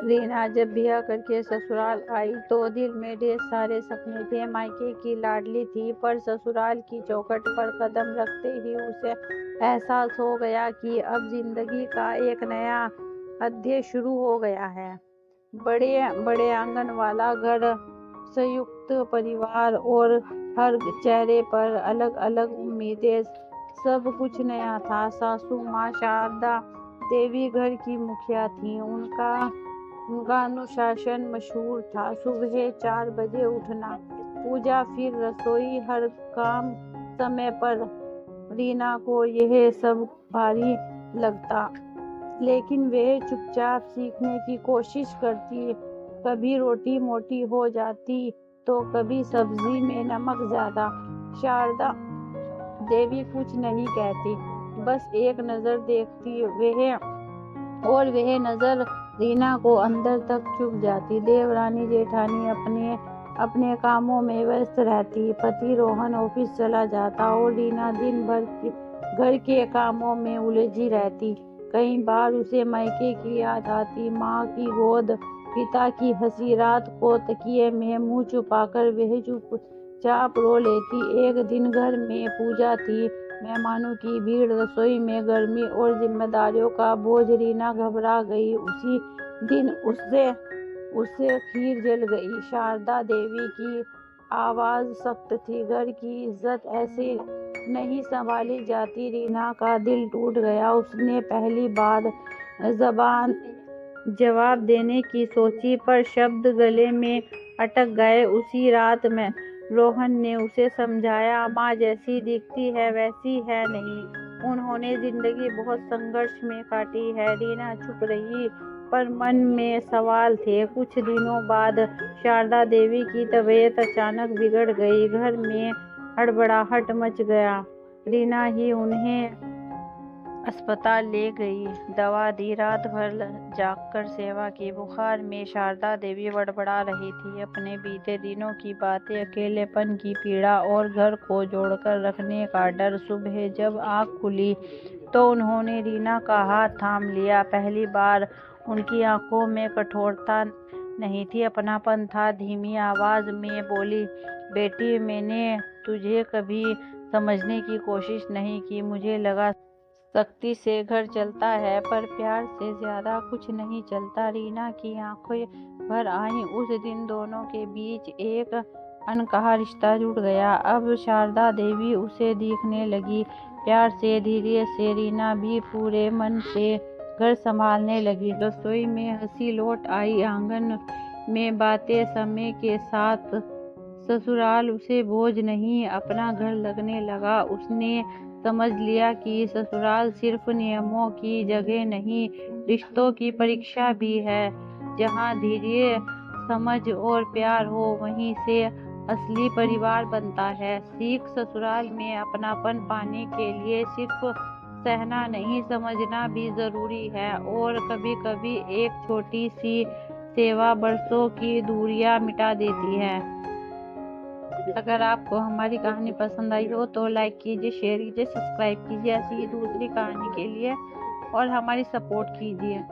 रीना जब ब्याह करके ससुराल आई तो दिल में ढेर सारे सपने थे। मायके की लाडली थी, पर ससुराल की चौखट पर कदम रखते ही उसे एहसास हो गया कि अब जिंदगी का एक नया अध्याय शुरू हो गया है। बड़े बड़े आंगन वाला घर, संयुक्त परिवार और हर चेहरे पर अलग अलग उम्मीदें, सब कुछ नया था। सासू माँ शारदा देवी घर की मुखिया थी। उनका अनुशासन मशहूर था। सुबह 4 बजे उठना, पूजा, फिर रसोई, हर काम समय पर। रीना को यह सब भारी लगता, लेकिन वह चुपचाप सीखने की कोशिश करती। कभी रोटी मोटी हो जाती तो कभी सब्जी में नमक ज्यादा। शारदा देवी कुछ नहीं कहती, बस एक नजर देखती। वह नजर रीना को अंदर तक चुभ जाती। देवरानी जेठानी अपने कामों में व्यस्त रहती। पति रोहन ऑफिस चला जाता और रीना दिन भर घर के कामों में उलझी रहती। कई बार उसे मायके की याद आती, माँ की गोद, पिता की हंसी। रात को तकिए में मुंह छुपाकर वह चुपचाप रो लेती। एक दिन घर में पूजा थी, मेहमानों की भीड़, रसोई में गर्मी और जिम्मेदारियों का बोझ। रीना घबरा गई। उसी दिन उससे खीर जल गई। शारदा देवी की आवाज सख्त थी, घर की इज्जत ऐसे नहीं संभाली जाती। रीना का दिल टूट गया। उसने पहली बार जवाब देने की सोची, पर शब्द गले में अटक गए। उसी रात में रोहन ने उसे समझाया, माँ जैसी दिखती है वैसी है नहीं। उन्होंने जिंदगी बहुत संघर्ष में काटी है। रीना चुप रही, पर मन में सवाल थे। कुछ दिनों बाद शारदा देवी की तबीयत अचानक बिगड़ गई। घर में हड़बड़ाहट मच गया। रीना ही उन्हें अस्पताल ले गई, दवा दी, रात भर जागकर सेवा की। बुखार में शारदा देवी बड़बड़ा रही थी, अपने बीते दिनों की बातें, अकेलेपन की पीड़ा और घर को जोड़कर रखने का डर। सुबह जब आँख खुली तो उन्होंने रीना का हाथ थाम लिया। पहली बार उनकी आंखों में कठोरता नहीं थी, अपनापन था। धीमी आवाज में बोली, बेटी, मैंने तुझे कभी समझने की कोशिश नहीं की। मुझे लगा सख्ती से घर चलता है, पर प्यार से ज्यादा कुछ नहीं चलता। रीना की आंखें भर आईं। उस दिन दोनों के बीच एक अनकहा रिश्ता जुड़ गया। अब शारदा देवी उसे देखने लगी, प्यार से, धीरे से। रीना भी पूरे मन से घर संभालने लगी। रसोई में हंसी लौट आई, आंगन में बातें। समय के साथ ससुराल उसे बोझ नहीं, अपना घर लगने लगा। उसने समझ लिया कि ससुराल सिर्फ नियमों की जगह नहीं, रिश्तों की परीक्षा भी है। जहाँ धैर्य, समझ और प्यार हो, वहीं से असली परिवार बनता है। सीख, ससुराल में अपनापन पाने के लिए सिर्फ सहना नहीं, समझना भी जरूरी है। और कभी कभी एक छोटी सी सेवा बरसों की दूरियां मिटा देती है। अगर आपको हमारी कहानी पसंद आई हो तो लाइक कीजिए, शेयर कीजिए, सब्सक्राइब कीजिए ऐसी ही दूसरी कहानी के लिए, और हमारी सपोर्ट कीजिए।